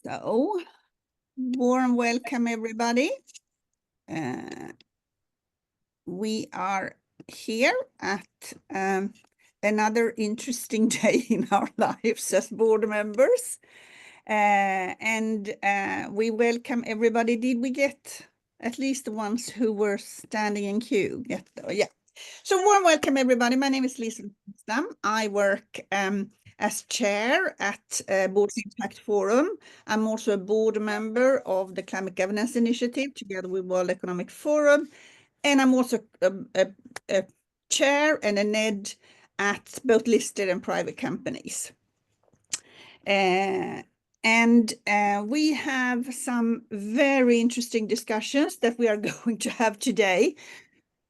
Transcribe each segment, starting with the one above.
So, warm welcome everybody. We are here at another interesting day in our lives as board members. And we welcome everybody. Did we get at least the ones who were standing in queue? Yeah. So warm welcome everybody. My name is Lisa. I work as chair at Board's Impact Forum. I'm also a board member of the Climate Governance Initiative together with World Economic Forum. And I'm also a chair and a NED at both listed and private companies. And we have some very interesting discussions that we are going to have today,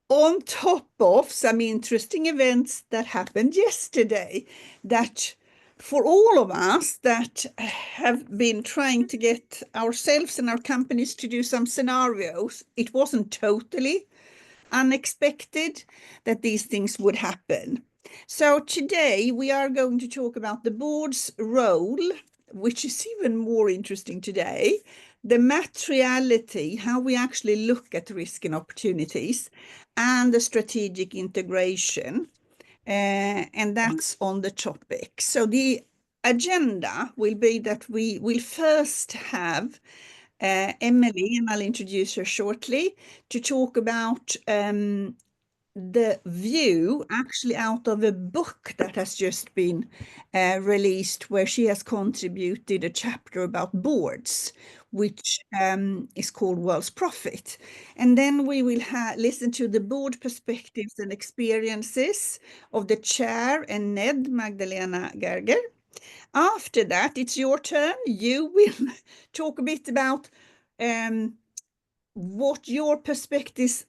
on top of some interesting events that happened yesterday, that for all of us that have been trying to get ourselves and our companies to do some scenarios, it wasn't totally unexpected that these things would happen. So today we are going to talk about the board's role, which is even more interesting today, the materiality, how we actually look at risk and opportunities, and the strategic integration. And that's on the topic. So the agenda will be that we will first have Emily, and I'll introduce her shortly, to talk about the view actually out of a book that has just been released, where she has contributed a chapter about boards, which is called World's Profit. And then we will listen to the board perspectives and experiences of the chair and NED, Magdalena Gerger. After that, it's your turn. You will talk a bit about what your perspectives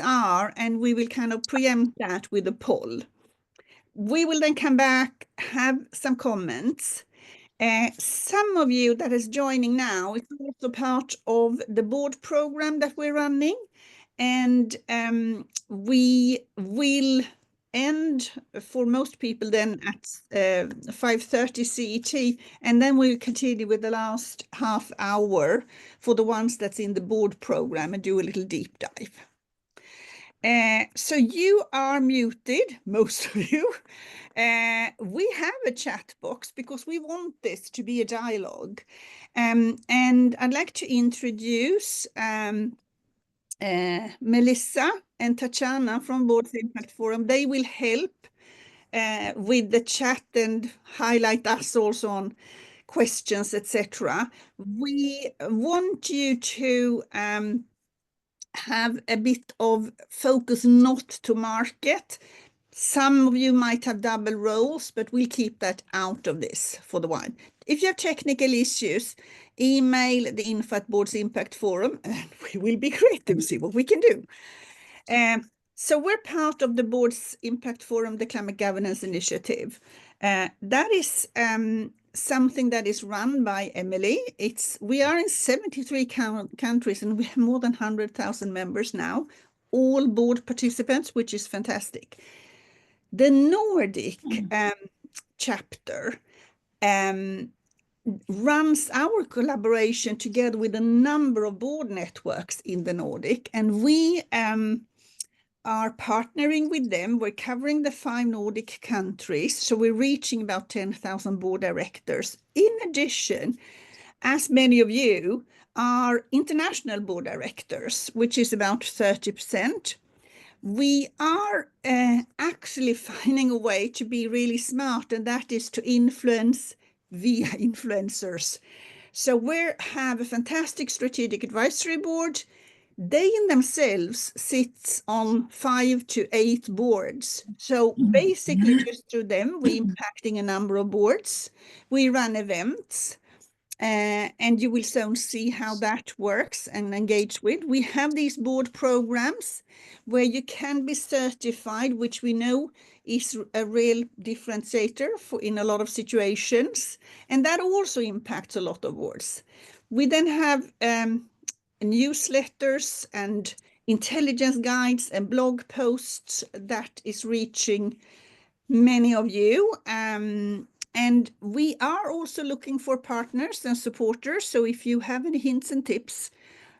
are, and we will kind of preempt that with a poll. We will then come back, have some comments. Some of you that is joining now is also part of the board program that we're running, and we will end for most people then at 5:30 CET, and then we'll continue with the last half hour for the ones that's in the board program and do a little deep dive. So you are muted, most of you. We have a chat box because we want this to be a dialogue. And I'd like to introduce Melissa and Tatiana from Board's Impact Forum. They will help with the chat and highlight us also on questions, etc. We want you to have a bit of focus not to market. Some of you might have double roles, but we'll keep that out of this for the while. If you have technical issues, email the info at Board's Impact Forum, and we will be creative and see what we can do. So we're part of the Board's Impact Forum, the Climate Governance Initiative. That is something that is run by Emily. We are in 73 countries, and we have more than 100,000 members now, all board participants, which is fantastic. The Nordic chapter runs our collaboration together with a number of board networks in the Nordic, and we are partnering with them. We're covering the 5 Nordic countries, so we're reaching about 10,000 board directors. In addition, as many of you are international board directors, which is about 30%. We are actually finding a way to be really smart, and that is to influence via influencers. So we have a fantastic strategic advisory board. They in themselves sit on 5 to 8 boards. So basically just through them, we're impacting a number of boards. We run events, and you will soon see how that works and engage with. We have these board programs where you can be certified, which we know is a real differentiator in a lot of situations. And that also impacts a lot of boards. We then have newsletters and intelligence guides and blog posts that is reaching many of you. And we are also looking for partners and supporters. So if you have any hints and tips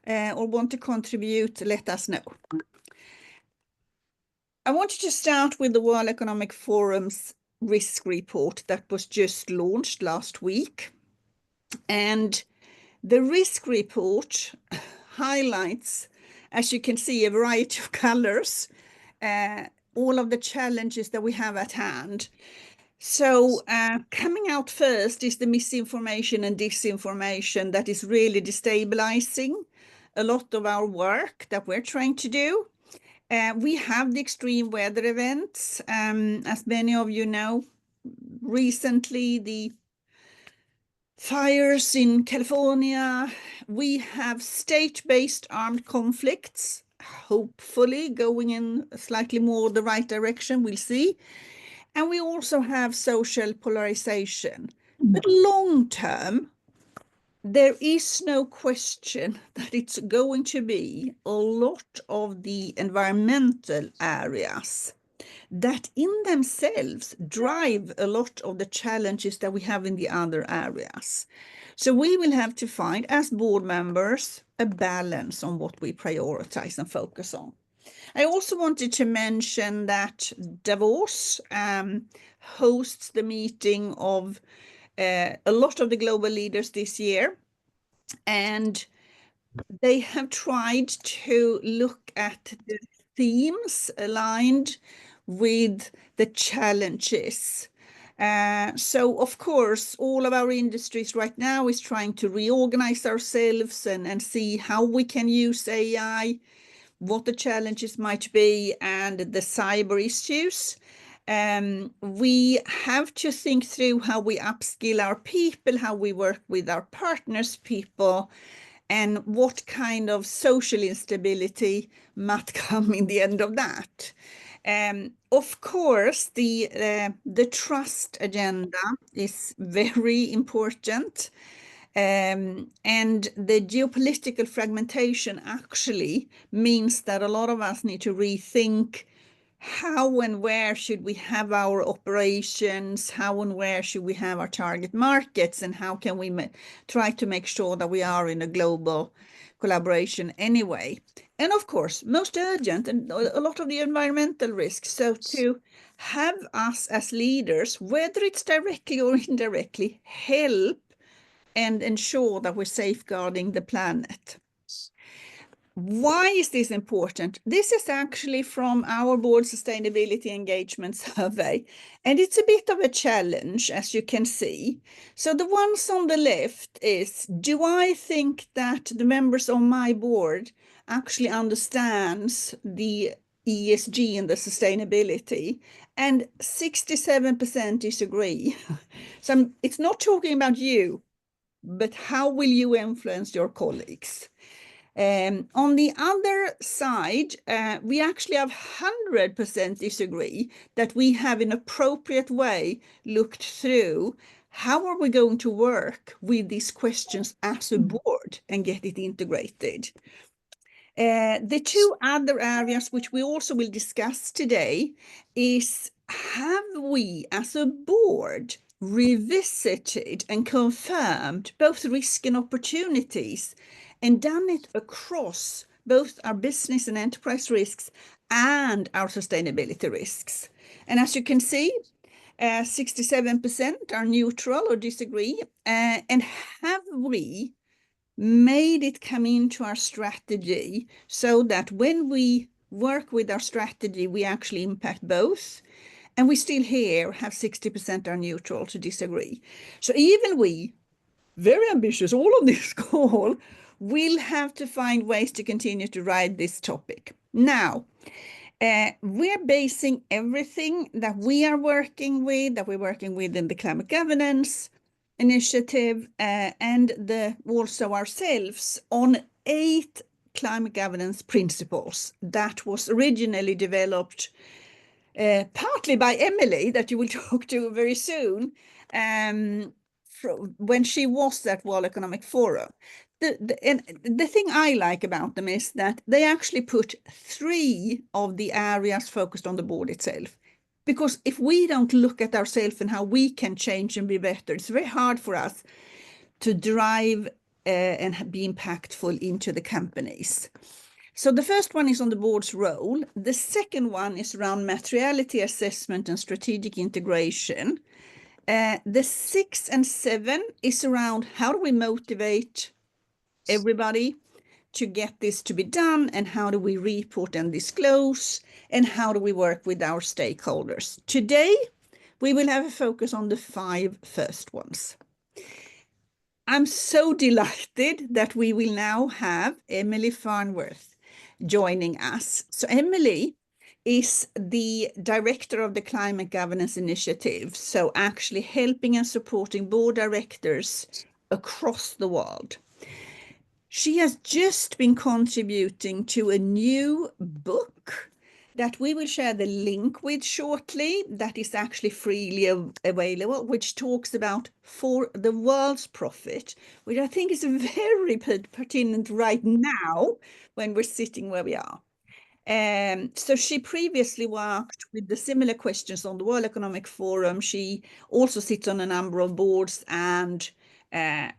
or want to contribute, let us know. I wanted to start with the World Economic Forum's risk report that was just launched last week. And the risk report highlights, as you can see, a variety of colors, all of the challenges that we have at hand. So coming out first is the misinformation and disinformation that is really destabilizing a lot of our work that we're trying to do. We have the extreme weather events. As many of you know, recently the fires in California. We have state-based armed conflicts, hopefully going in slightly more the right direction, we'll see. And we also have social polarization. But long term, there is no question that it's going to be a lot of the environmental areas that in themselves drive a lot of the challenges that we have in the other areas. So we will have to find, as board members, a balance on what we prioritize and focus on. I also wanted to mention that Davos hosts the meeting of a lot of the global leaders this year, and they have tried to look at the themes aligned with the challenges. So, of course, all of our industries right now is trying to reorganize ourselves and see how we can use AI, what the challenges might be, and the cyber issues. We have to think through how we upskill our people, how we work with our partners' people, and what kind of social instability might come in the end of that. Of course, the trust agenda is very important. And the geopolitical fragmentation actually means that a lot of us need to rethink how and where should we have our operations, how and where should we have our target markets, and how can we try to make sure that we are in a global collaboration anyway. And of course, most urgent, and a lot of the environmental risks. So to have us as leaders, whether it's directly or indirectly, help and ensure that we're safeguarding the planet. Why is this important? This is actually from our board sustainability engagement survey, and it's a bit of a challenge, as you can see. So the ones on the left is, do I think that the members on my board actually understands the ESG and the sustainability? And 67% disagree. So it's not talking about you, but how will you influence your colleagues? On the other side, we actually have 100% disagree that we have in appropriate way looked through how are we going to work with these questions as a board and get it integrated. The two other areas which we also will discuss today is, have we as a board revisited and confirmed both risk and opportunities and done it across both our business and enterprise risks and our sustainability risks? And as you can see, 67% are neutral or disagree. And have we made it come into our strategy so that when we work with our strategy, we actually impact both? And we still here have 60% are neutral to disagree. So even we, very ambitious, all on this call, will have to find ways to continue to ride this topic. Now, we're basing everything that we are working with, that we're working with in the climate governance initiative, and also ourselves on 8 climate governance principles that was originally developed partly by Emily, that you will talk to very soon, when she was at World Economic Forum. The thing I like about them is that they actually put 3 of the areas focused on the board itself. Because if we don't look at ourselves and how we can change and be better, it's very hard for us to drive and be impactful into the companies. So the first one is on the board's role. The second one is around materiality assessment and strategic integration. The 6 and 7 is around how do we motivate everybody to get this to be done, and how do we report and disclose, and how do we work with our stakeholders. Today, we will have a focus on the 5 first ones. I'm so delighted that we will now have Emily Farnworth joining us. So Emily is the director of the Climate Governance Initiative, so actually helping and supporting board directors across the world. She has just been contributing to a new book that we will share the link with shortly, that is actually freely available, which talks about for the world's profit, which I think is very pertinent right now when we're sitting where we are. So she previously worked with the similar questions on the World Economic Forum. She also sits on a number of boards and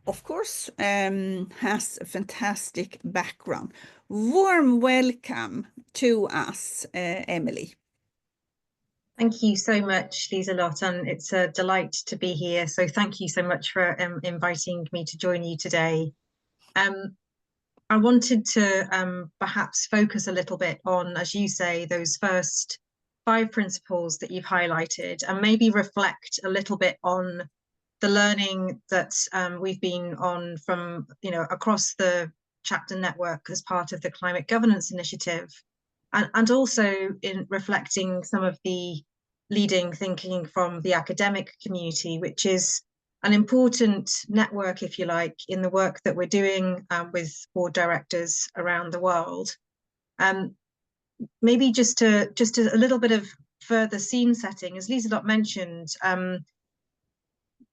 of course, has a fantastic background. Warm welcome to us, Emily. Thank you so much, Liselott, and it's a delight to be here. So thank you so much for inviting me to join you today. I wanted to perhaps focus a little bit on, as you say, those first 5 principles that you've highlighted, and maybe reflect a little bit on the learning that we've been on from, across the chapter network as part of the Climate Governance Initiative, and also in reflecting some of the leading thinking from the academic community, which is an important network, if you like, in the work that we're doing with board directors around the world. Maybe just a little bit of further scene setting, as Liselott mentioned,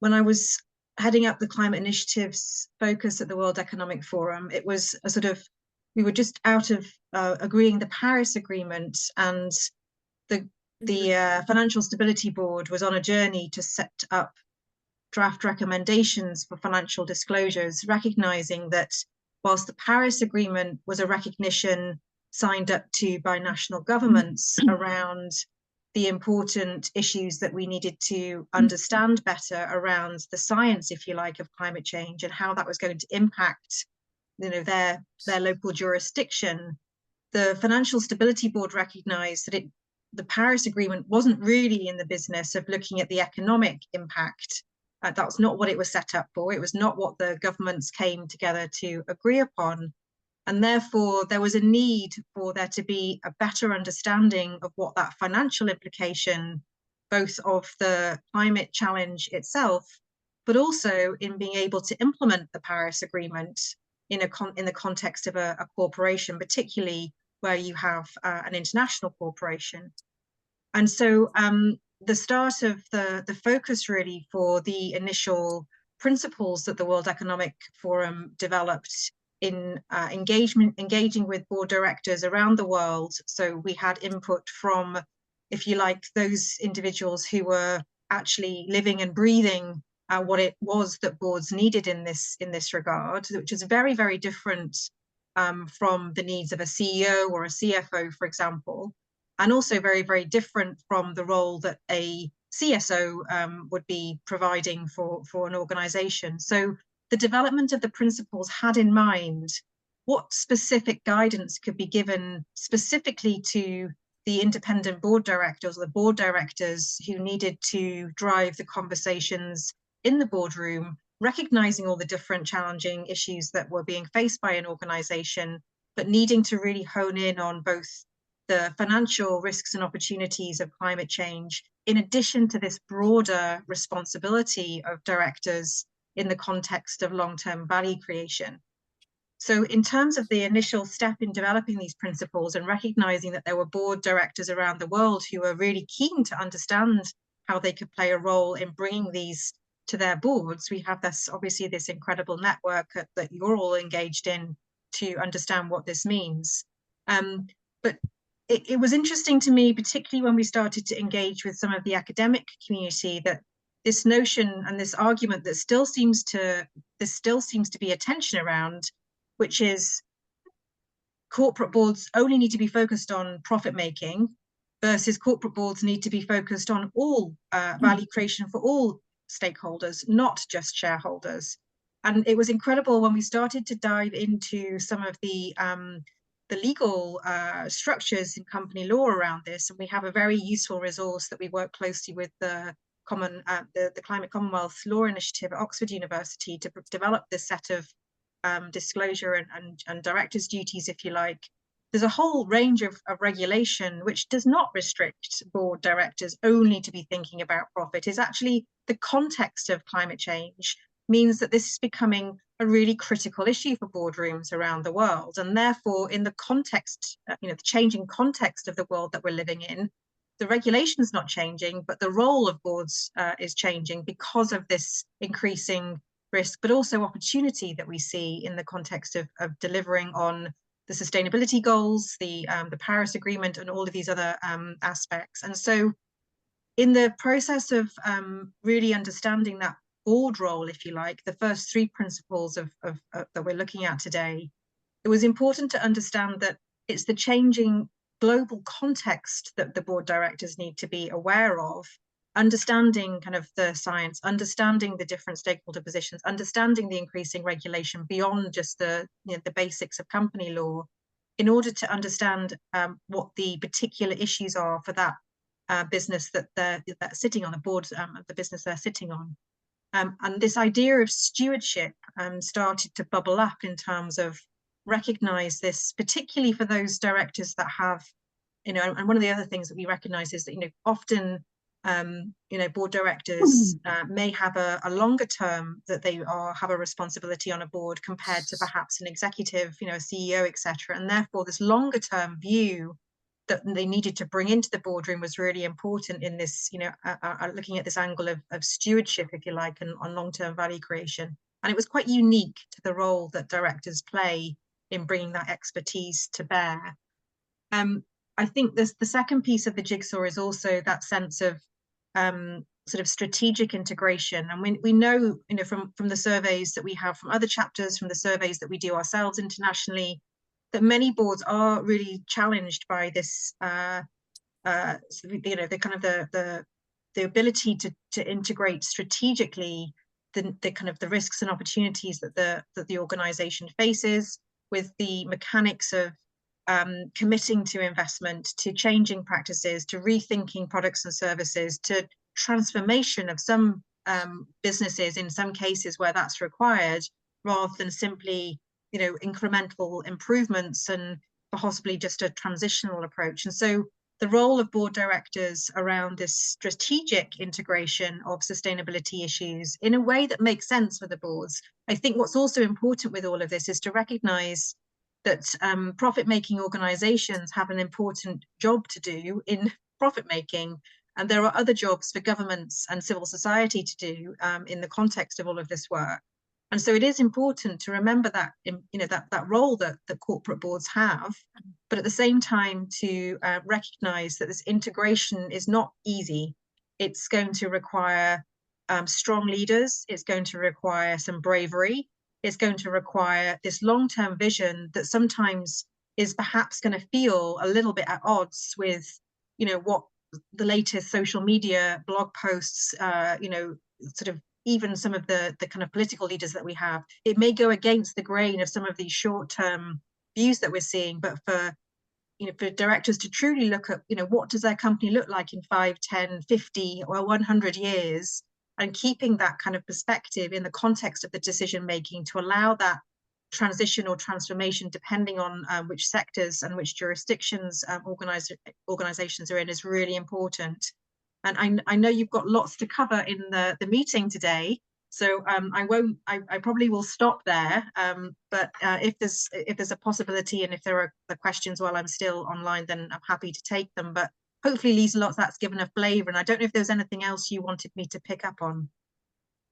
when I was heading up the climate initiative's focus at the World Economic Forum, it was a sort of, we were just out of agreeing the Paris Agreement, and the Financial Stability Board was on a journey to set up draft recommendations for financial disclosures, recognizing that whilst the Paris Agreement was a recognition signed up to by national governments around the important issues that we needed to understand better around the science, if you like, of climate change and how that was going to impact, their local jurisdiction, the Financial Stability Board recognized that the Paris Agreement wasn't really in the business of looking at the economic impact. That was not what it was set up for. It was not what the governments came together to agree upon. And therefore, there was a need for there to be a better understanding of what that financial implication, both of the climate challenge itself, but also in being able to implement the Paris Agreement in the context of a corporation, particularly where you have an international corporation. And so the start of the focus really for the initial principles that the World Economic Forum developed in engaging with board directors around the world. So we had input from, if you like, those individuals who were actually living and breathing what it was that boards needed in this regard, which is very, very different from the needs of a CEO or a CFO, for example, and also very, very different from the role that a CSO would be providing for an organization. So the development of the principles had in mind what specific guidance could be given specifically to the independent board directors, or the board directors who needed to drive the conversations in the boardroom, recognizing all the different challenging issues that were being faced by an organization, but needing to really hone in on both the financial risks and opportunities of climate change, in addition to this broader responsibility of directors in the context of long-term value creation. So in terms of the initial step in developing these principles and recognizing that there were board directors around the world who were really keen to understand how they could play a role in bringing these to their boards, we have obviously this incredible network that you're all engaged in to understand what this means. But it was interesting to me, particularly when we started to engage with some of the academic community, that this notion and this argument that still seems to be a tension around, which is corporate boards only need to be focused on profit making versus corporate boards need to be focused on all value creation for all stakeholders, not just shareholders. And it was incredible when we started to dive into some of the legal structures in company law around this. And we have a very useful resource that we work closely with the Climate Commonwealth Law Initiative at Oxford University to develop this set of disclosure and directors' duties, if you like. There's a whole range of regulation which does not restrict board directors only to be thinking about profit. Is actually the context of climate change means that this is becoming a really critical issue for boardrooms around the world. And therefore, in the context, the changing context of the world that we're living in, the regulation's not changing, but the role of boards is changing because of this increasing risk, but also opportunity that we see in the context of delivering on the sustainability goals, the Paris Agreement, and all of these other aspects. And so in the process of really understanding that board role, if you like, the first three principles that we're looking at today, it was important to understand that it's the changing global context that the board directors need to be aware of, understanding kind of the science, understanding the different stakeholder positions, understanding the increasing regulation beyond just the basics of company law, in order to understand what the particular issues are for that business that they're sitting on, the board of the business they're sitting on. And this idea of stewardship started to bubble up in terms of recognize this, particularly for those directors that have, and one of the other things that we recognize is that, often, board directors may have a longer term that they have a responsibility on a board compared to perhaps an executive, a CEO, etc. And therefore, this longer term view that they needed to bring into the boardroom was really important in this, looking at this angle of stewardship, if you like, and on long-term value creation. And it was quite unique to the role that directors play in bringing that expertise to bear. I think the second piece of the jigsaw is also that sense of sort of strategic integration. And we know, from the surveys that we have from other chapters, from the surveys that we do ourselves internationally, that many boards are really challenged by this, the kind of the ability to integrate strategically the kind of the risks and opportunities that the organization faces, with the mechanics of committing to investment, to changing practices, to rethinking products and services, to transformation of some businesses in some cases where that's required, rather than simply incremental improvements and possibly just a transitional approach. And so the role of board directors around this strategic integration of sustainability issues in a way that makes sense for the boards. I think what's also important with all of this is to recognize that profit-making organizations have an important job to do in profit-making, and there are other jobs for governments and civil society to do in the context of all of this work. And so it is important to remember that, that role that the corporate boards have, but at the same time to recognize that this integration is not easy. It's going to require strong leaders. It's going to require some bravery. It's going to require this long-term vision that sometimes is perhaps going to feel a little bit at odds with, what the latest social media blog posts, sort of even some of the kind of political leaders that we have. It may go against the grain of some of these short-term views that we're seeing, but for directors to truly look at, what does their company look like in 5, 10, 50 or 100 years, and keeping that kind of perspective in the context of the decision making to allow that transition or transformation depending on which sectors and which jurisdictions organizations are in is really important. And I know you've got lots to cover in the meeting today, so I probably will stop there. But if there's a possibility, and if there are the questions while I'm still online, then I'm happy to take them. But hopefully, Lisa, that's given a flavour. And I don't know if there's anything else you wanted me to pick up on.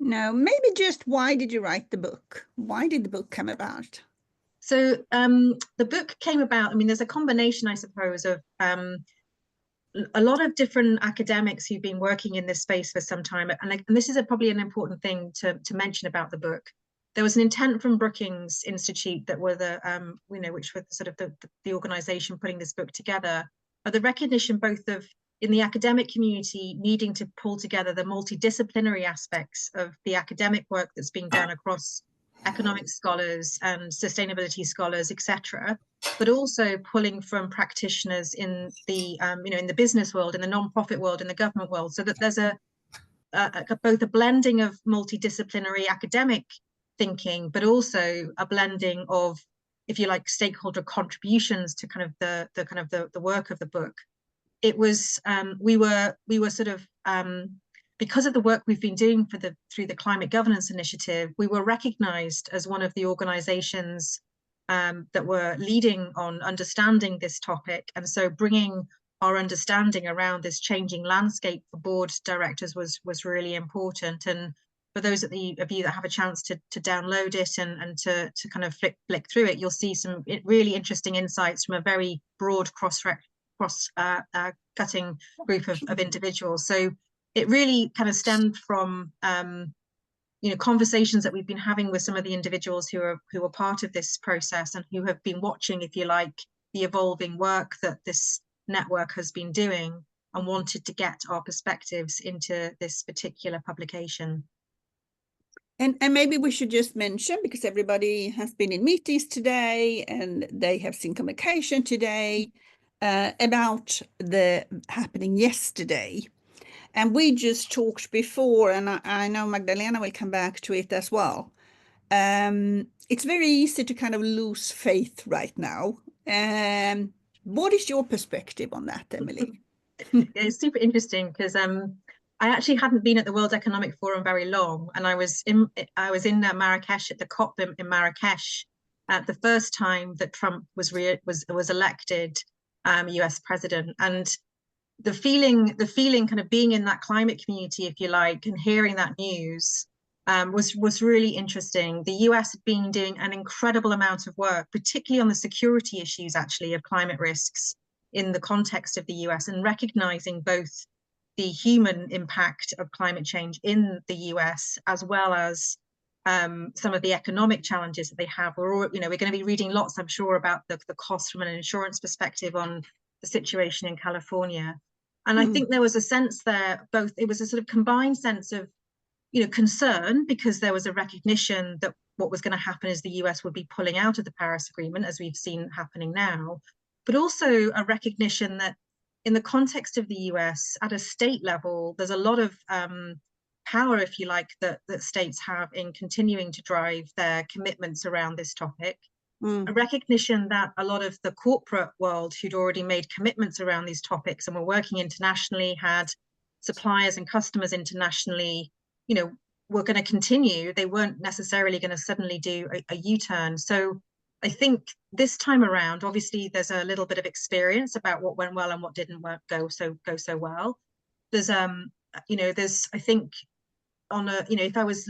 No, maybe just why did you write the book? Why did the book come about? So the book came about, I mean, there's a combination, I suppose, of a lot of different academics who've been working in this space for some time. And this is probably an important thing to mention about the book. There was an intent from Brookings Institute that were the, which were sort of the organization putting this book together, the recognition both of, in the academic community, needing to pull together the multidisciplinary aspects of the academic work that's being done across economic scholars and sustainability scholars, etc., but also pulling from practitioners in the, in the business world, in the non-profit world, in the government world, so that there's both a blending of multidisciplinary academic thinking, but also a blending of, if you like, stakeholder contributions to kind of the work of the book. It was we were sort of because of the work we've been doing through the Climate Governance Initiative, we were recognized as one of the organizations that were leading on understanding this topic. And so bringing our understanding around this changing landscape for board directors was really important. And for those of you that have a chance to download it and to kind of flick through it, you'll see some really interesting insights from a very broad cross-cutting group of individuals. So it really kind of stemmed from conversations that we've been having with some of the individuals who are part of this process and who have been watching, if you like, the evolving work that this network has been doing, and wanted to get our perspectives into this particular publication. And maybe we should just mention, because everybody has been in meetings today and they have seen communication today about the happening yesterday. And we just talked before, and I know Magdalena will come back to it as well. It's very easy to kind of lose faith right now. What is your perspective on that, Emily? It's super interesting because I actually hadn't been at the World Economic Forum very long, and I was in Marrakesh at the COP in Marrakesh the first time that Trump was elected US president. And the feeling kind of being in that climate community, if you like, and hearing that news was really interesting. The US had been doing an incredible amount of work, particularly on the security issues, actually, of climate risks in the context of the US, and recognizing both the human impact of climate change in the US, as well as some of the economic challenges that they have. We're going to be reading lots, I'm sure, about the cost from an insurance perspective on the situation in California. And I think there was a sense there, both, it was a sort of combined sense of, concern, because there was a recognition that what was going to happen is the US would be pulling out of the Paris Agreement, as we've seen happening now, but also a recognition that in the context of the US, at a state level, there's a lot of power, if you like, that states have in continuing to drive their commitments around this topic. A recognition that a lot of the corporate world who'd already made commitments around these topics and were working internationally, had suppliers and customers internationally, were going to continue. They weren't necessarily going to suddenly do a U-turn. So I think this time around, obviously, there's a little bit of experience about what went well and what didn't go so well. There's I think, on a, if I was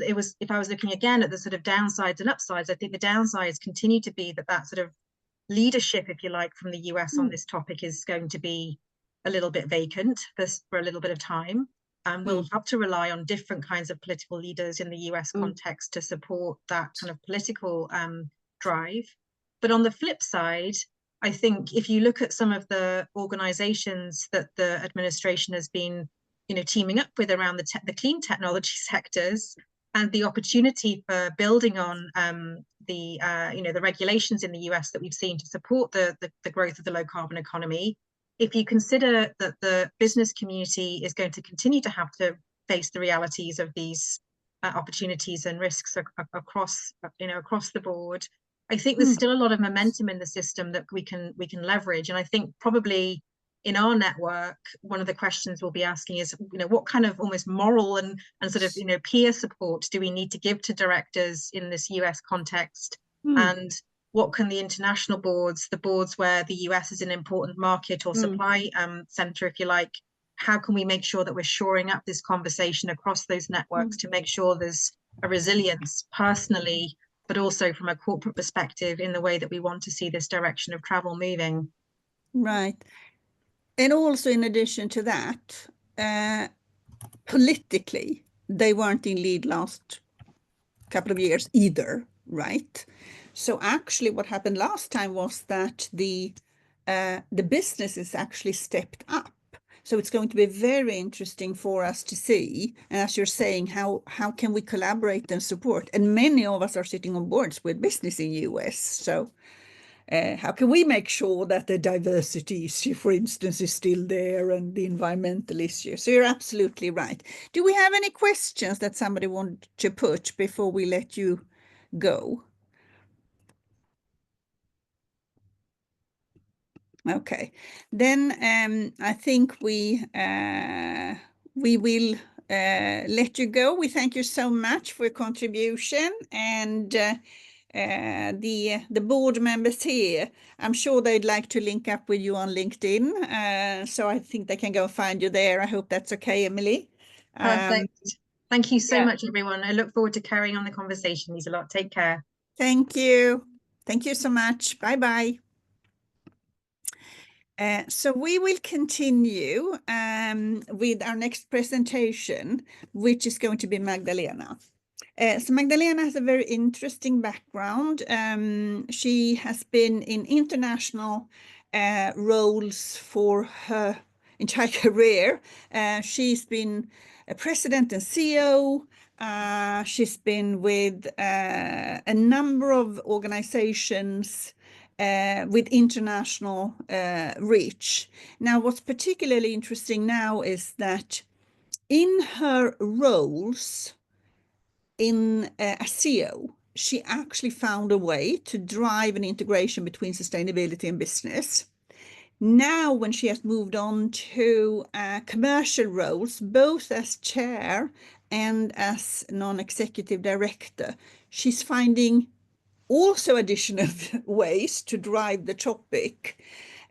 looking again at the sort of downsides and upsides, I think the downsides continue to be that sort of leadership, if you like, from the US on this topic is going to be a little bit vacant for a little bit of time. And we'll have to rely on different kinds of political leaders in the US context to support that kind of political drive. But on the flip side, I think if you look at some of the organizations that the administration has been teaming up with around the clean technology sectors, and the opportunity for building on the regulations in the US that we've seen to support the growth of the low carbon economy. If you consider that the business community is going to continue to have to face the realities of these opportunities and risks across the board, I think there's still a lot of momentum in the system that we can leverage. And I think probably in our network, one of the questions we'll be asking is, what kind of almost moral and sort of, peer support do we need to give to directors in this US context? And what can the international boards, the boards where the US is an important market or supply center, if you like, how can we make sure that we're shoring up this conversation across those networks to make sure there's a resilience personally but also from a corporate perspective in the way that we want to see this direction of travel moving. Right. And also in addition to that, politically, they weren't in lead last couple of years either, right? So actually what happened last time was that the businesses actually stepped up. So it's going to be very interesting for us to see, and as you're saying, how can we collaborate and support? And many of us are sitting on boards with business in US. So how can we make sure that the diversity issue, for instance, is still there and the environmental issue? So you're absolutely right. Do we have any questions that somebody wants to put before we let you go? Okay, then I think we will let you go. We thank you so much for your contribution, and the board members here, I'm sure they'd like to link up with you on LinkedIn, so I think they can go find you there. I hope that's okay, Emily. Perfect. Thank you so Yeah. much, everyone. I look forward to carrying on the conversation. Lieselot, take care. Thank you. Thank you so much. Bye bye. So we will continue with our next presentation, which is going to be Magdalena. So Magdalena has a very interesting background. She has been in international roles for her entire career. She's been a president and CEO. She's been with a number of organizations with international reach. Now, what's particularly interesting now is that in her roles as CEO, she actually found a way to drive an integration between sustainability and business. Now, when she has moved on to commercial roles, both as chair and as non-executive director, she's finding also additional ways to drive the topic.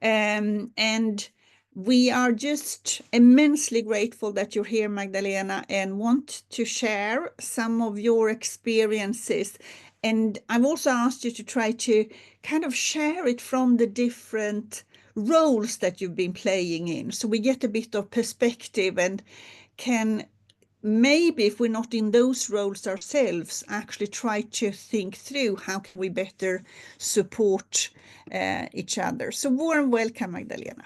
And we are just immensely grateful that you're here, Magdalena, and want to share some of your experiences. And I've also asked you to try to kind of share it from the different roles that you've been playing in. So we get a bit of perspective and can maybe, if we're not in those roles ourselves, actually try to think through how can we better support each other. So warm welcome, Magdalena.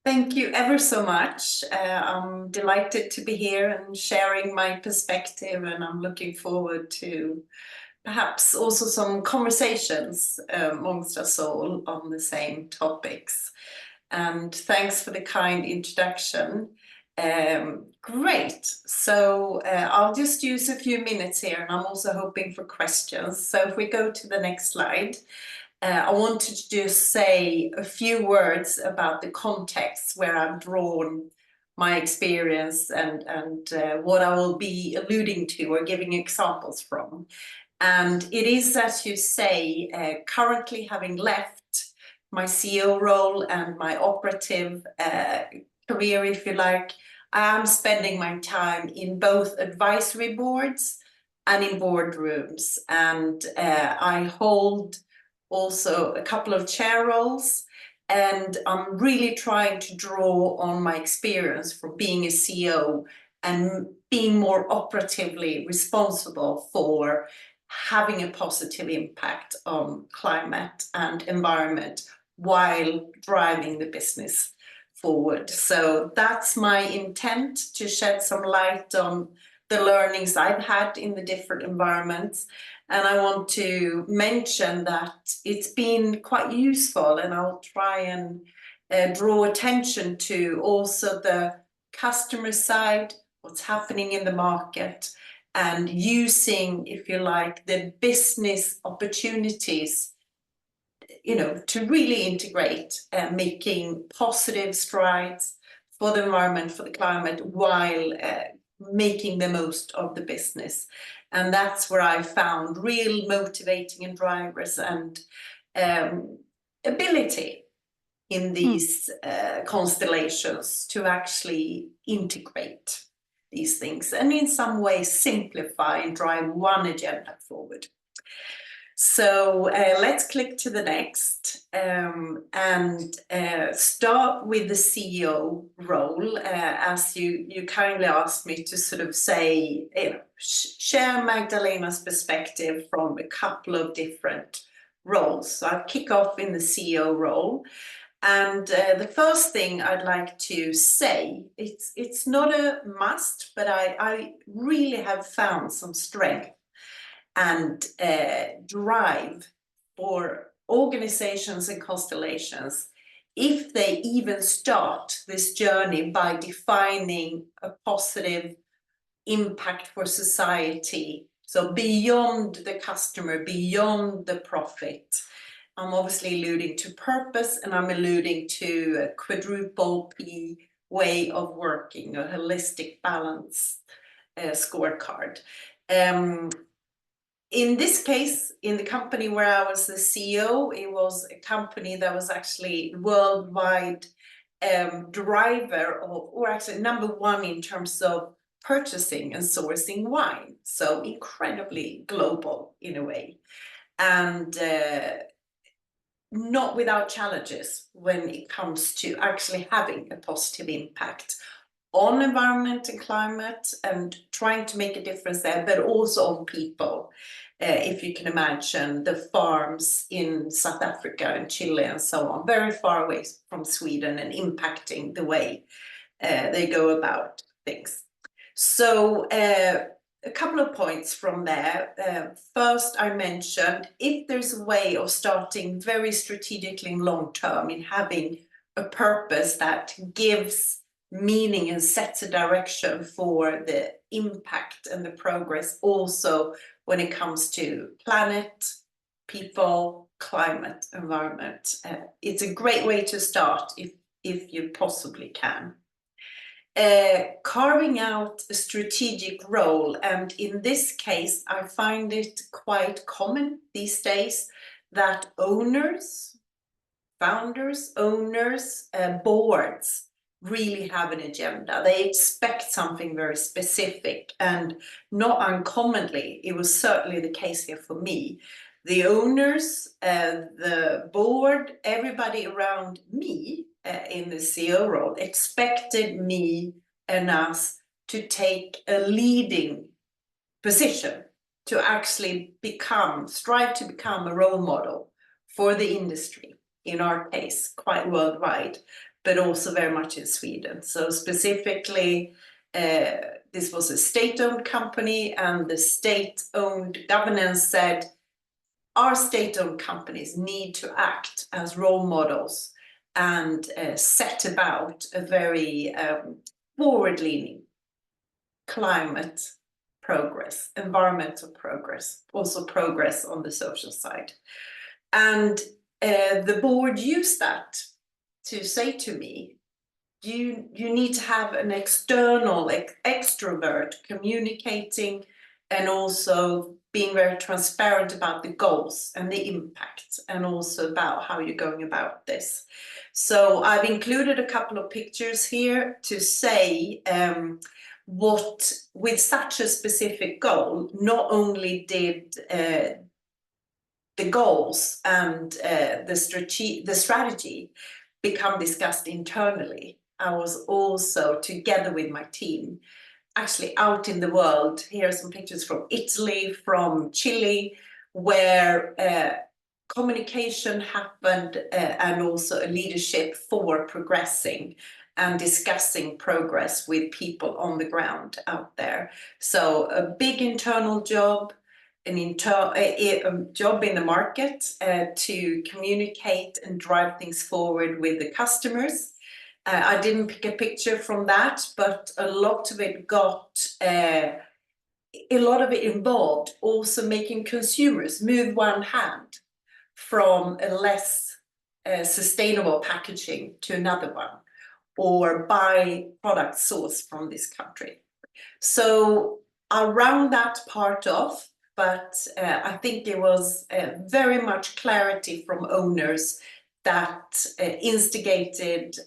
Thank you ever so much. I'm delighted to be here and sharing my perspective, and I'm looking forward to perhaps also some conversations amongst us all on the same topics. And thanks for the kind introduction. Great. So I'll just use a few minutes here, and I'm also hoping for questions. So if we go to the next slide. I wanted to just say a few words about the context where I've drawn my experience and what I will be alluding to or giving examples from. And it is, as you say, currently having left my CEO role and my operative career, if you like, I am spending my time in both advisory boards and in boardrooms. And I hold also a couple of chair roles, and I'm really trying to draw on my experience for being a CEO and being more operatively responsible for having a positive impact on climate and environment while driving the business forward. So that's my intent, to shed some light on the learnings I've had in the different environments. And I want to mention that it's been quite useful, and I'll try and draw attention to also the customer side, what's happening in the market, and using, if you like, the business opportunities, you know, to really integrate making positive strides for the environment, for the climate, while making the most of the business. And that's where I found real motivating and drivers and ability in these constellations to actually integrate these things and in some ways simplify and drive one agenda forward. So let's click to the next and start with the CEO role, as you kindly asked me to sort of say, share Magdalena's perspective from a couple of different roles. So I'll kick off in the CEO role. And the first thing I'd like to say, it's not a must, but I really have found some strength and drive for organizations and constellations if they even start this journey by defining a positive impact for society. So beyond the customer, beyond the profit. I'm obviously alluding to purpose, and I'm alluding to a quadruple P way of working, a holistic balance scorecard. In this case, in the company where I was the CEO, it was a company that was actually worldwide driver of, or actually number one in terms of purchasing and sourcing wine. So incredibly global in a way. And not without challenges when it comes to actually having a positive impact on environment and climate and trying to make a difference there, but also on people. If you can imagine the farms in South Africa and Chile and so on, very far away from Sweden, and impacting the way they go about things. So a couple of points from there. First, I mentioned if there's a way of starting very strategically and long term in having a purpose that gives meaning and sets a direction for the impact and the progress also when it comes to planet, people, climate, environment. It's a great way to start if you possibly can. Carving out a strategic role, and in this case I find it quite common these days that owners, founders, owners, boards really have an agenda. They expect something very specific, and not uncommonly, it was certainly the case here for me. The owners, the board, everybody around me in the CEO role expected me and us to take a leading position, to actually strive to become a role model for the industry, in our case, quite worldwide, but also very much in Sweden. So specifically, this was a state-owned company, and the state-owned governance said, our state-owned companies need to act as role models and set about a very forward-leaning climate progress, environmental progress, also progress on the social side. And the board used that to say to me, you need to have an external extrovert communicating and also being very transparent about the goals and the impact, and also about how you're going about this. So I've included a couple of pictures here to say what, with such a specific goal, not only did the goals and the strategy become discussed internally, I was also, together with my team, actually out in the world. Here are some pictures from Italy, from Chile, where communication happened and also a leadership for progressing and discussing progress with people on the ground out there. So a big internal job, a job in the market to communicate and drive things forward with the customers. I didn't pick a picture from that, but a lot of it involved also making consumers move one hand from a less sustainable packaging to another one, or buy products sourced from this country. So I'll round that part off, but I think there was very much clarity from owners that instigated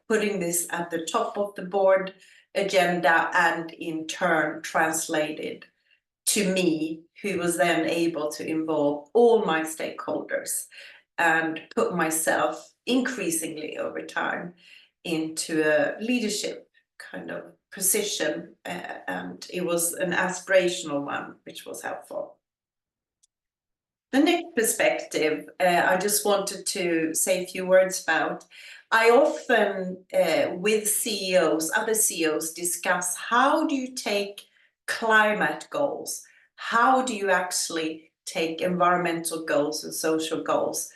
putting this at the top of the board agenda, and in turn translated to me, who was then able to involve all my stakeholders and put myself increasingly over time into a leadership kind of position, and it was an aspirational one, which was helpful. The next perspective I just wanted to say a few words about. I often, with CEOs, other CEOs, discuss how do you take climate goals? How do you actually take environmental goals and social goals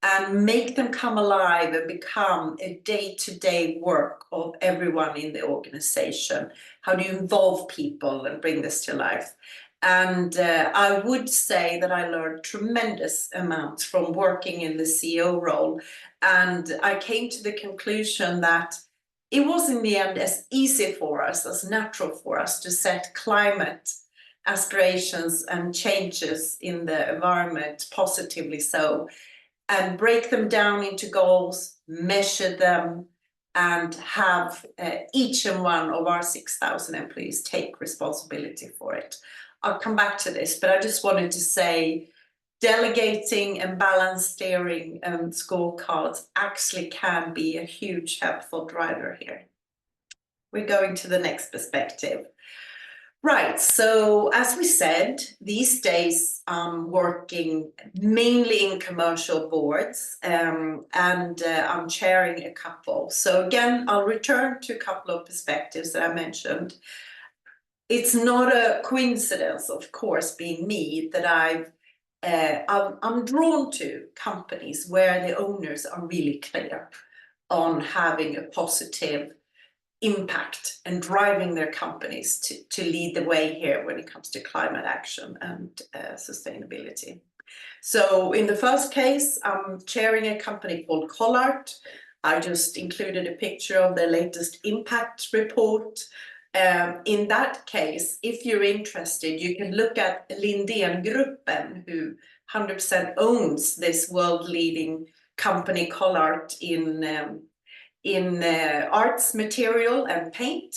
and make them come alive and become a day-to-day work of everyone in the organization? How do you involve people and bring this to life? And I would say that I learned tremendous amounts from working in the CEO role. And I came to the conclusion that it was in the end as easy for us, as natural for us to set climate aspirations and changes in the environment, positively so, and break them down into goals, measure them, and have each and one of our 6,000 employees take responsibility for it. I'll come back to this, but I just wanted to say delegating and balance steering and scorecards actually can be a huge helpful driver here. We're going to the next perspective. Right, so as we said, these days I'm working mainly in commercial boards, and I'm chairing a couple. So again, I'll return to a couple of perspectives that I mentioned. It's not a coincidence, of course, being me, that I'm drawn to companies where the owners are really clear on having a positive impact and driving their companies to lead the way here when it comes to climate action and sustainability. So in the first case, I'm chairing a company called Colart. I just included a picture of the latest impact report. In that case, if you're interested, you can look at Lindengruppen, who 100% owns this world-leading company Colart in arts material and paint.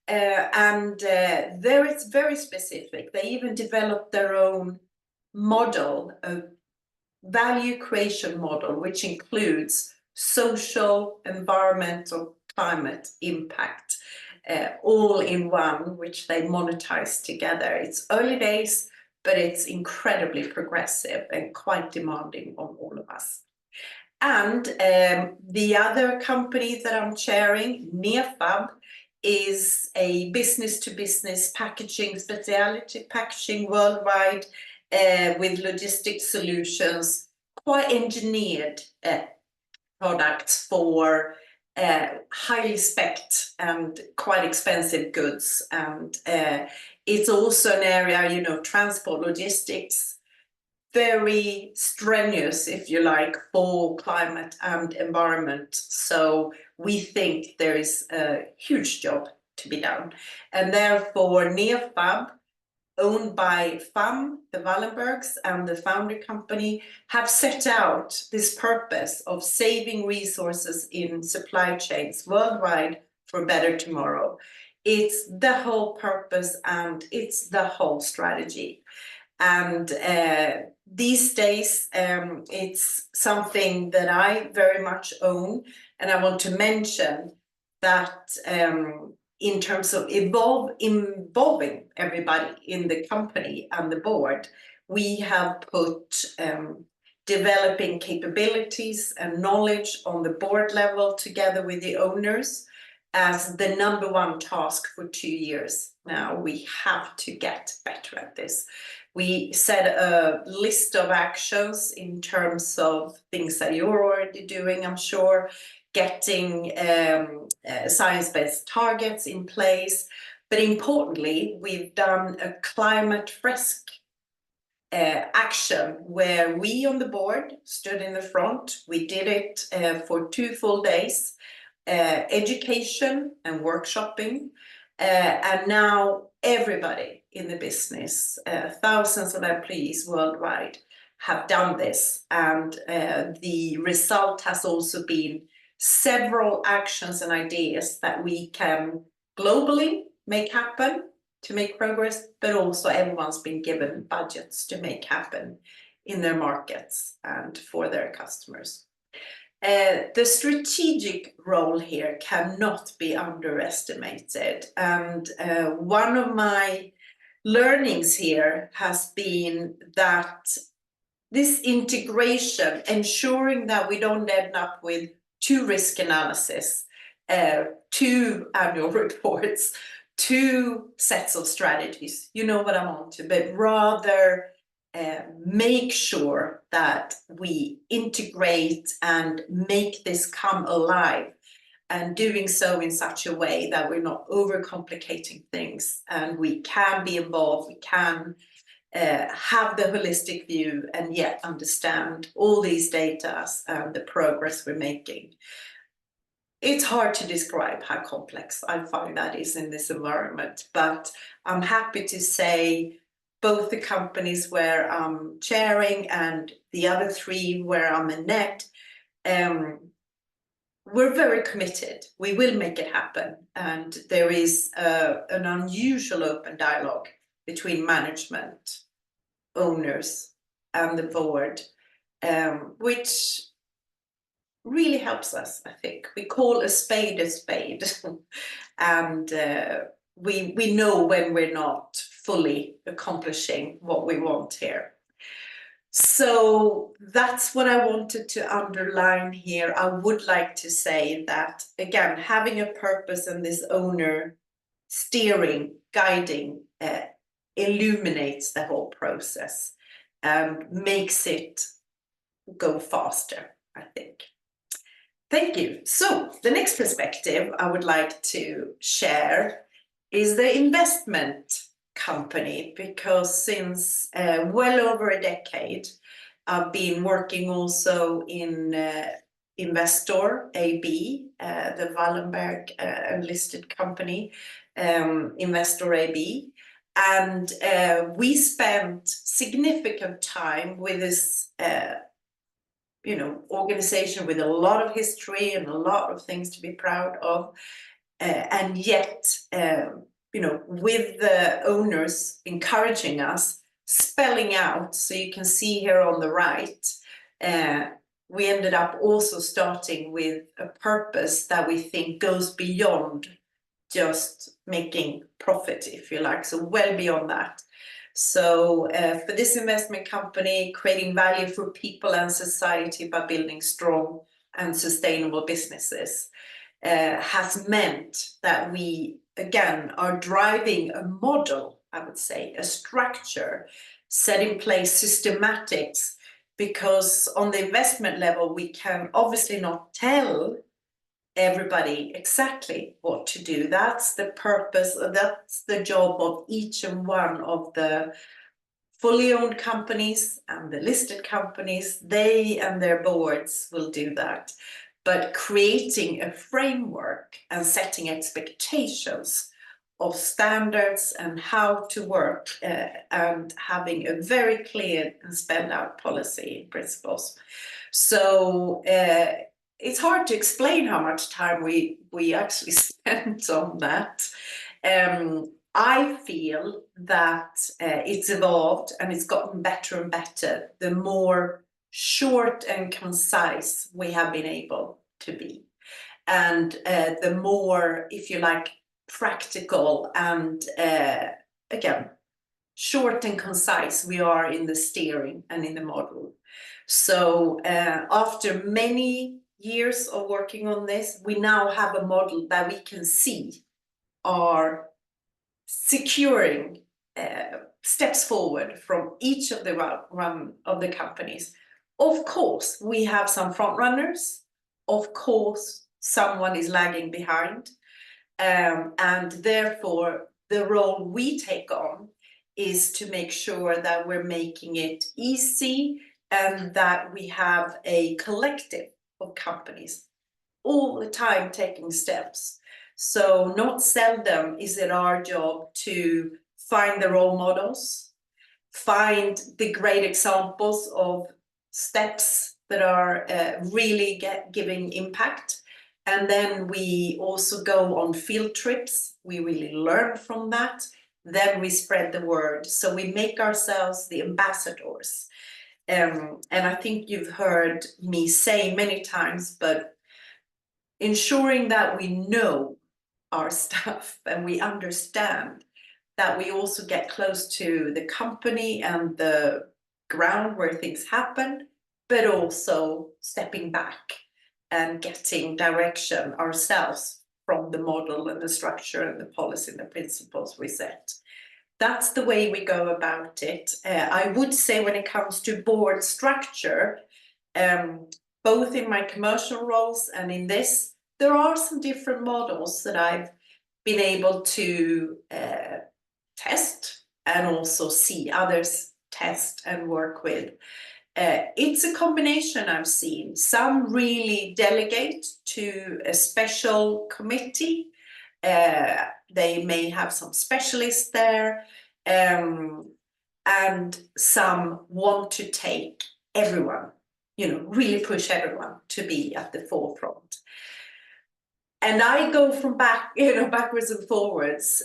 There it's very specific. They even developed their own model, a value creation model, which includes social, environmental, climate impact, all in one, which they monetize together. It's early days, but it's incredibly progressive and quite demanding on all of us. And the other company that I'm chairing, NEFAB, is a business-to-business packaging, specialty packaging worldwide, with logistic solutions, quite engineered products for highly spec'd and quite expensive goods. And it's also an area, you know, transport logistics, very strenuous, if you like, for climate and environment. So we think there is a huge job to be done. And therefore, NEFAB, owned by FAM, the Wallenbergs, and the founder company, have set out this purpose of saving resources in supply chains worldwide for a better tomorrow. It's the whole purpose and it's the whole strategy. And these days, it's something that I very much own. And I want to mention that in terms of involving everybody in the company and the board, we have put developing capabilities and knowledge on the board level together with the owners as the #1 task for 2 years. Now we have to get better at this. We set a list of actions in terms of things that you're already doing, I'm sure, getting science-based targets in place. But importantly, we've done a climate fresk action where we on the board stood in the front. We did it for 2 full days, education and workshopping. And now everybody in the business, thousands of employees worldwide, have done this. And the result has also been several actions and ideas that we can globally make happen to make progress, but also everyone's been given budgets to make happen in their markets and for their customers. The strategic role here cannot be underestimated. And one of my learnings here has been that this integration, ensuring that we don't end up with 2 risk analysis, 2 annual reports, 2 sets of strategies, you know what I'm on to, but rather make sure that we integrate and make this come alive, and doing so in such a way that we're not overcomplicating things, and we can be involved, we can have the holistic view and yet understand all these data and the progress we're making. It's hard to describe how complex I find that is in this environment, but I'm happy to say both the companies where I'm chairing and the other 3 where I'm a net, we're very committed. We will make it happen. And there is an unusual open dialogue between management, owners, and the board, which really helps us, I think. We call a spade, and we know when we're not fully accomplishing what we want here. So that's what I wanted to underline here. I would like to say that, again, having a purpose and this owner steering, guiding, illuminates the whole process and makes it go faster, I think. Thank you. So the next perspective I would like to share is the investment company, because since well over a decade, I've been working also in Investor AB, the Wallenberg listed company, Investor AB. And we spent significant time with this organization with a lot of history and a lot of things to be proud of, and yet with the owners encouraging us, spelling out, so you can see here on the right, we ended up also starting with a purpose that we think goes beyond just making profit, if you like, so well beyond that. So for this investment company, creating value for people and society by building strong and sustainable businesses has meant that we, again, are driving a model, I would say, a structure, set in place systematics, because on the investment level, we can obviously not tell everybody exactly what to do. That's the purpose, that's the job of each and one of the fully owned companies and the listed companies. They and their boards will do that. But creating a framework and setting expectations of standards and how to work, and having a very clear and spelled out policy principles. So it's hard to explain how much time we actually spent on that. I feel that it's evolved and it's gotten better and better the more short and concise we have been able to be. And the more, if you like, practical and, again, short and concise we are in the steering and in the model. So after many years of working on this, we now have a model that we can see are securing steps forward from each of the run of the companies. Of course, we have some front runners. Of course, someone is lagging behind. And therefore, the role we take on is to make sure that we're making it easy and that we have a collective of companies all the time taking steps. So not seldom is it our job to find the role models, find the great examples of steps that are really giving impact. And then we also go on field trips. We really learn from that. then we spread the word. So we make ourselves the ambassadors. And I think you've heard me say many times, but ensuring that we know our stuff and we understand, that we also get close to the company and the ground where things happen, but also stepping back and getting direction ourselves from the model and the structure and the policy and the principles we set. That's the way we go about it. I would say when it comes to board structure, both in my commercial roles and in this, there are some different models that I've been able to test and also see others test and work with. It's a combination I've seen. Some really delegate to a special committee. They may have some specialists there, and some want to take everyone, really push everyone to be at the forefront. And I go from backwards and forwards.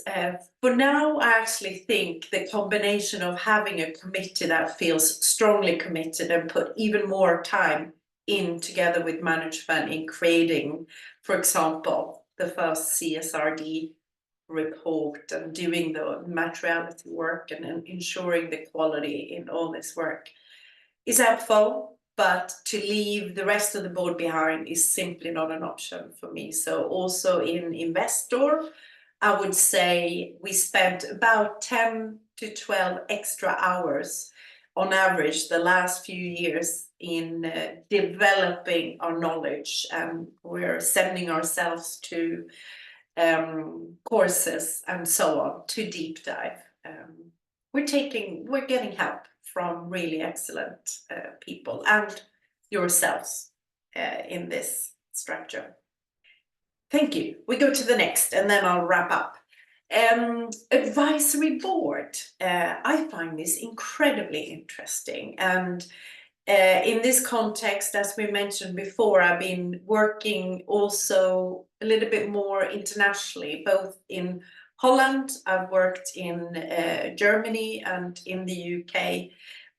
For now, I actually think the combination of having a committee that feels strongly committed and put even more time in together with management in creating, for example, the first CSRD report and doing the materiality work and ensuring the quality in all this work is helpful. But to leave the rest of the board behind is simply not an option for me. So also in Investor, I would say we spent about 10 to 12 extra hours on average the last few years in developing our knowledge. And we're sending ourselves to courses and so on to deep dive. We're getting help from really excellent people and yourselves in this structure. Thank you. We go to the next and then I'll wrap up. Advisory board. I find this incredibly interesting. And in this context, as we mentioned before, I've been working also a little bit more internationally, both in Holland, I've worked in Germany and in the UK,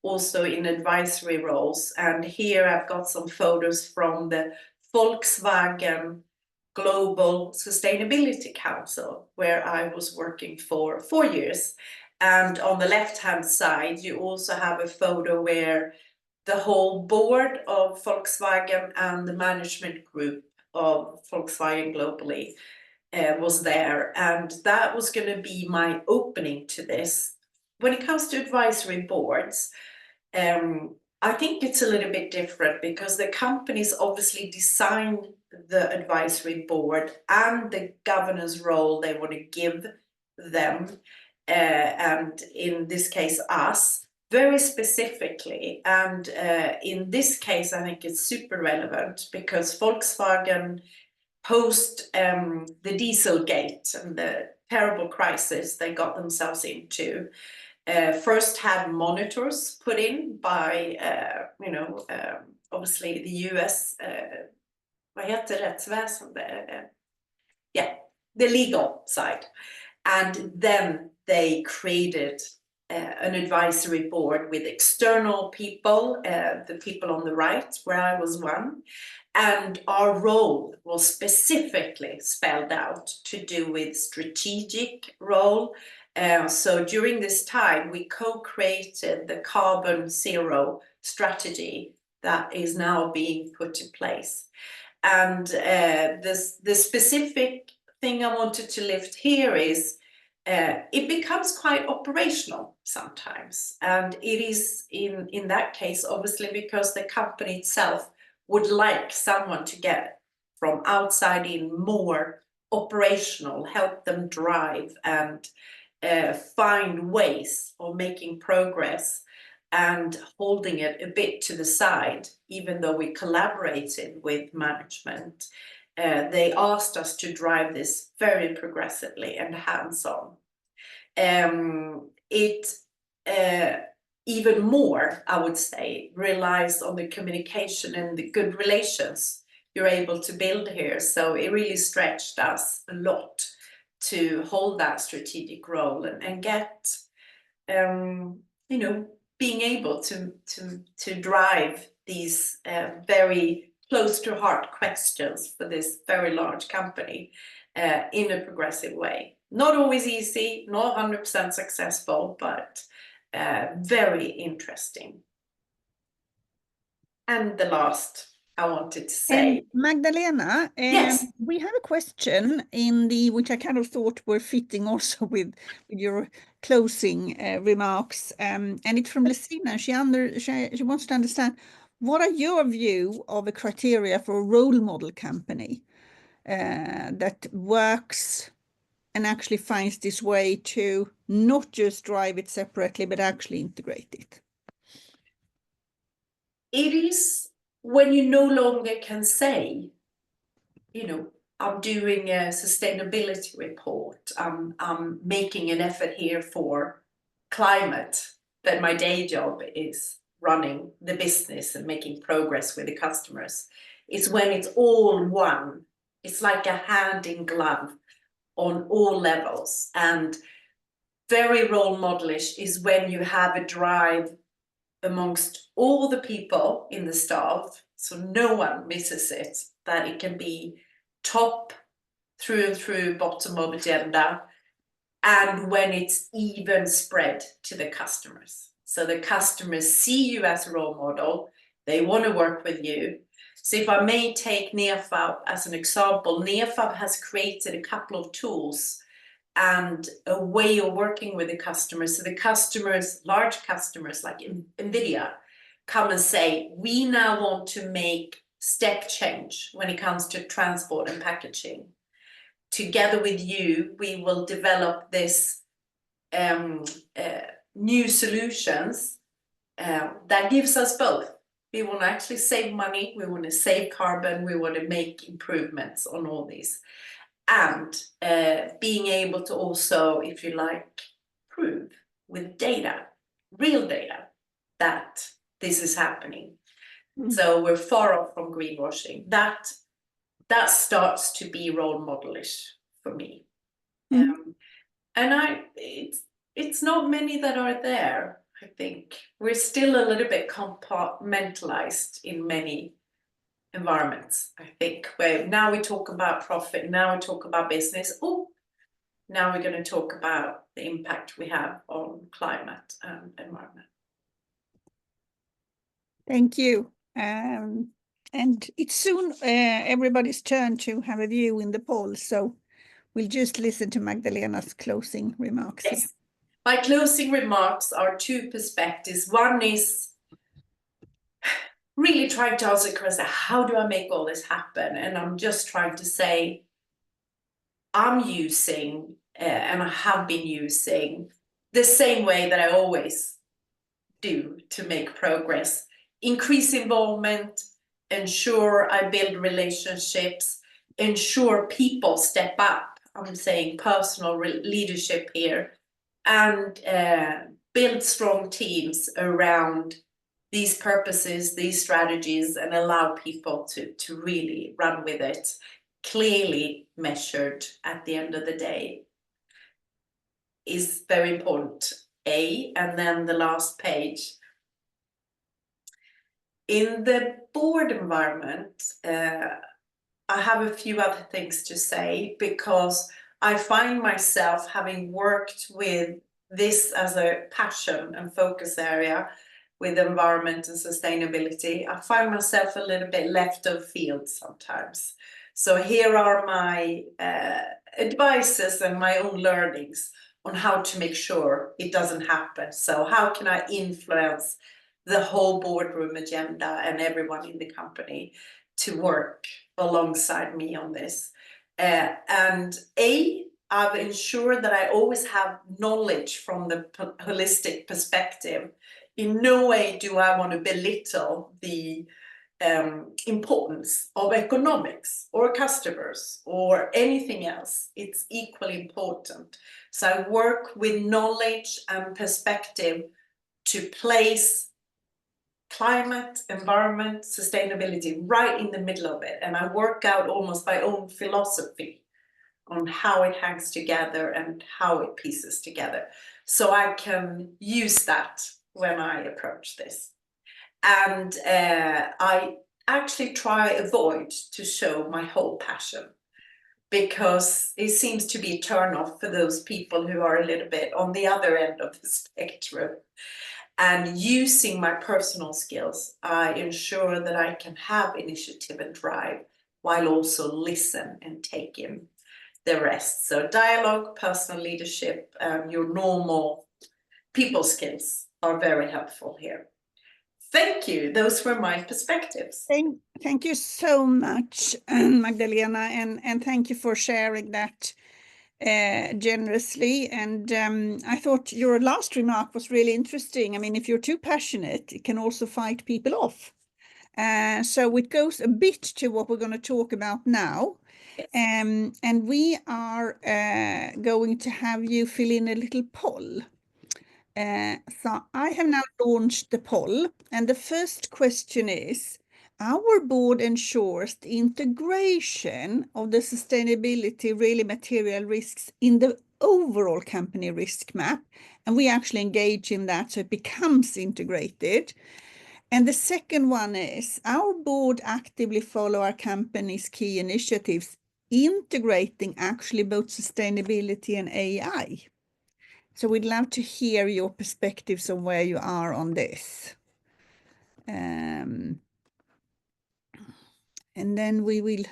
also in advisory roles. And here I've got some photos from the Volkswagen Global Sustainability Council, where I was working for 4 years. And on the left-hand side, you also have a photo where the whole board of Volkswagen and the management group of Volkswagen globally was there, and that was going to be my opening to this. When it comes to advisory boards, I think it's a little bit different because the companies obviously design the advisory board and the governance role they want to give them, and in this case us, very specifically. And in this case, I think it's super relevant because Volkswagen, post the Dieselgate and the terrible crisis they got themselves into, first had monitors put in by, obviously the US, the legal side. And then they created an advisory board with external people, the people on the right, where I was one. And our role was specifically spelled out to do with strategic role. So during this time, we co-created the carbon zero strategy that is now being put in place. And the specific thing I wanted to lift here is it becomes quite operational sometimes. And it is in that case, obviously, because the company itself would like someone to get from outside in more operational, help them drive and find ways of making progress and holding it a bit to the side, even though we collaborated with management. They asked us to drive this very progressively and hands-on. Even more, I would say, relies on the communication and the good relations you're able to build here. So it really stretched us a lot to hold that strategic role and get, you know, being able to drive these very close to heart questions for this very large company in a progressive way. Not always easy, not 100% successful, but very interesting. And the last I wanted to say. And Magdalena, Yes. we have a question which I kind of thought were fitting also with your closing remarks, and it's from Lucina. She wants to understand, what are your view of a criteria for a role model company that works and actually finds this way to not just drive it separately, but actually integrate it? It is when you no longer can say, you know, I'm doing a sustainability report, I'm making an effort here for climate, that my day job is running the business and making progress with the customers. It's when it's all one. It's like a hand in glove on all levels. And very role modelish is when you have a drive amongst all the people in the staff, so no one misses it, that it can be top through and through, bottom of agenda, and when it's even spread to the customers. So the customers see you as a role model, they want to work with you. So if I may take NEFAB as an example, NEFAB has created a couple of tools and a way of working with the customers. So the customers, large customers like NVIDIA, come and say, we now want to make step change when it comes to transport and packaging. Together with you, we will develop this new solutions that gives us both. We want to actually save money, we want to save carbon, we want to make improvements on all these. And being able to also, if you like, prove with data, real data, that this is happening. So we're far off from greenwashing. That starts to be role modelish for me. And it's not many that are there, I think. We're still a little bit compartmentalized in many environments, I think, where now we talk about profit, now we talk about business. Oh, now we're going to talk about the impact we have on climate and environment. Thank you. And it's soon everybody's turn to have a view in the poll, so we'll just listen to Magdalena's closing remarks. Yes. Here. My closing remarks are two perspectives. One is really trying to answer the question, how do I make all this happen? And I'm just trying to say, I'm using, and I have been using, the same way that I always do to make progress. Increase involvement, ensure I build relationships, ensure people step up. I'm saying personal leadership here, and build strong teams around these purposes, these strategies, and allow people to really run with it, clearly measured at the end of the day, is very important. And then the last page. In the board environment, I have a few other things to say, because I find myself, having worked with this as a passion and focus area with environment and sustainability, I find myself a little bit left of field sometimes. So here are my advices and my own learnings on how to make sure it doesn't happen. So how can I influence the whole boardroom agenda and everyone in the company to work alongside me on this? And I've ensured that I always have knowledge from the holistic perspective. In no way do I want to belittle the importance of economics or customers or anything else. It's equally important. So I work with knowledge and perspective to place climate, environment, sustainability right in the middle of it. And I work out almost my own philosophy on how it hangs together and how it pieces together. So I can use that when I approach this. And I actually avoid to show my whole passion, because it seems to be a turn off for those people who are a little bit on the other end of the spectrum. And using my personal skills, I ensure that I can have initiative and drive while also listen and take in the rest. So dialogue, personal leadership, your normal people skills are very helpful here. Thank you. Those were my perspectives. Thank you so much, Magdalena, and thank you for sharing that generously. And I thought your last remark was really interesting. I mean, if you're too passionate, it can also fight people off. So it goes a bit to what we're going to talk about now. Yes. And we are going to have you fill in a little poll. So I have now launched the poll, and the first question is, our board ensures the integration of the sustainability, really material risks in the overall company risk map, and we actually engage in that so it becomes integrated. And the second one is, our board actively follow our company's key initiatives, integrating actually both sustainability and AI. So we'd love to hear your perspectives on where you are on this. And then we will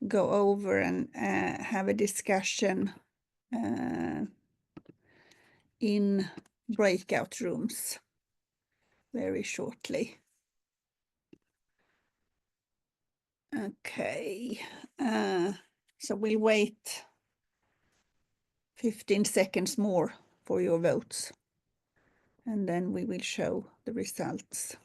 go over and have a discussion in breakout rooms very shortly. Okay, so we'll wait 15 seconds more for your votes, and then we will show the results.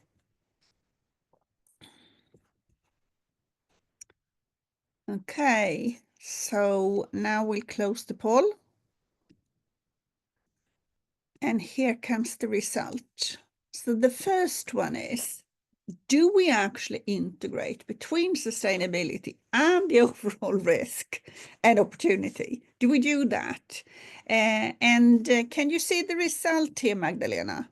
Okay, so now we'll close the poll. And here comes the result. So the first one is, do we actually integrate between sustainability and the overall risk and opportunity? Do we do that? And can you see the result here, Magdalena?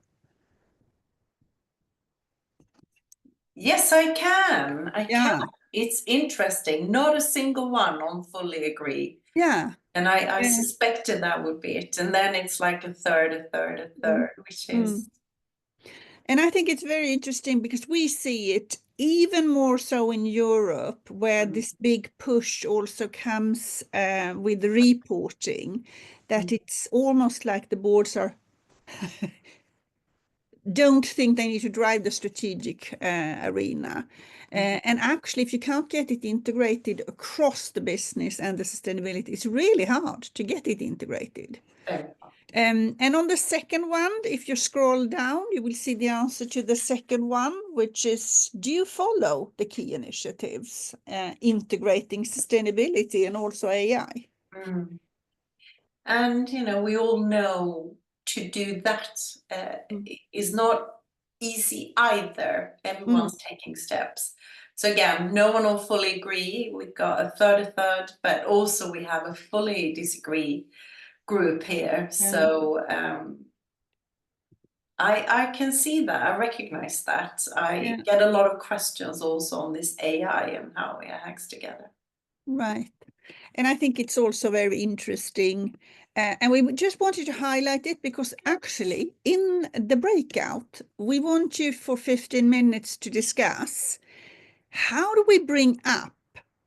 Yes, I can. I Yeah. can. It's interesting. Not a single one on fully agree. Yeah. And I suspected that would be it. And then it's like a third, which is... And I think it's very interesting because we see it even more so in Europe, where this big push also comes with the reporting, that it's almost like the boards are don't think they need to drive the strategic arena. And actually, if you can't get it integrated across the business and the sustainability, it's really hard to get it integrated. And on the second one, if you scroll down, you will see the answer to the second one, which is, do you follow the key initiatives, integrating sustainability and also AI? And, you know, we all know to do that is not easy either. Everyone's taking steps. So again, no one will fully agree. We've got a third, but also we have a fully disagree group here. So I can see that. I recognize that. I get a lot of questions also on this AI and how it hangs together. Right. And I think it's also very interesting. And we just wanted to highlight it because actually in the breakout, we want you for 15 minutes to discuss how do we bring up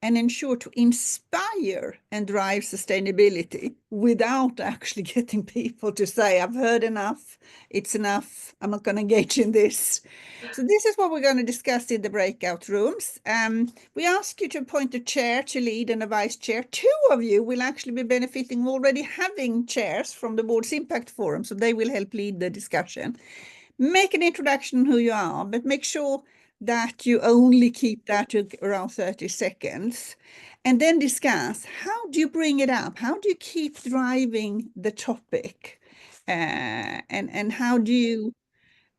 and ensure to inspire and drive sustainability without actually getting people to say, I've heard enough, it's enough, I'm not going to engage in this. So this is what we're going to discuss in the breakout rooms. We ask you to appoint a chair to lead and a vice chair. Two of you will actually be benefiting already having chairs from the board's impact forum, so they will help lead the discussion. Make an introduction on who you are, but make sure that you only keep that to around 30 seconds, and then discuss, how do you bring it up? How do you keep driving the topic? And how do you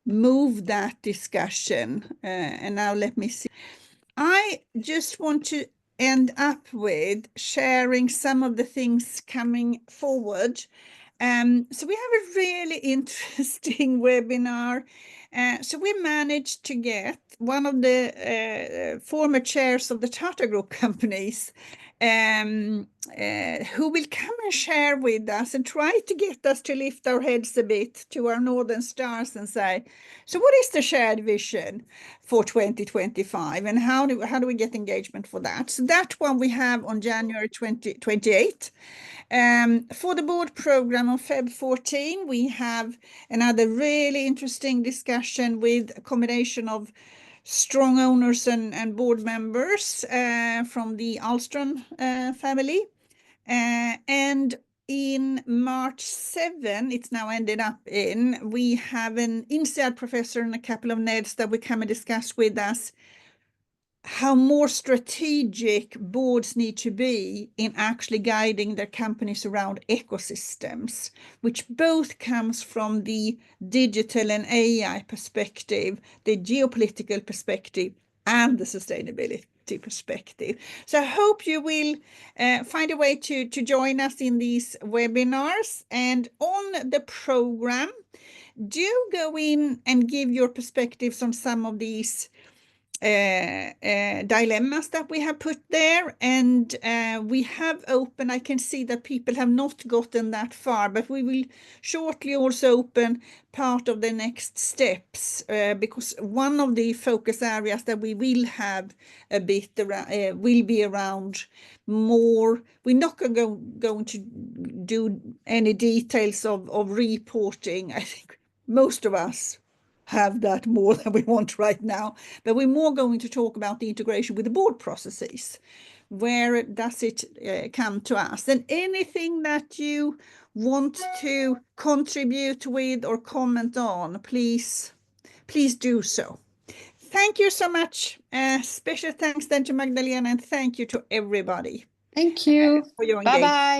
move that discussion? And now let me see. I just want to end up with sharing some of the things coming forward. So we have a really interesting webinar. So we managed to get one of the former chairs of the Tata Group companies who will come and share with us and try to get us to lift our heads a bit to our northern stars and say, so what is the shared vision for 2025 and how do we get engagement for that? So that one we have on January 28th. For the board program on Feb 14, we have another really interesting discussion with a combination of strong owners and board members from the Ahlström family. And in March 7, it's now ended up in, we have an INSEAD professor and a couple of NEDs that will come and discuss with us how more strategic boards need to be in actually guiding their companies around ecosystems, which both comes from the digital and AI perspective, the geopolitical perspective, and the sustainability perspective. So I hope you will find a way to join us in these webinars. And on the program, do go in and give your perspectives on some of these dilemmas that we have put there, and we have open, I can see that people have not gotten that far, but we will shortly also open part of the next steps, because one of the focus areas that we will have a bit around, will be around more, we're not going to do any details of reporting. I think most of us have that more than we want right now, but we're more going to talk about the integration with the board processes. Where does it come to us? And anything that you want to contribute with or comment on, please do so. Thank you so much. Special thanks then to Magdalena, and thank you to everybody. Thank you. For your engagement. Bye-bye.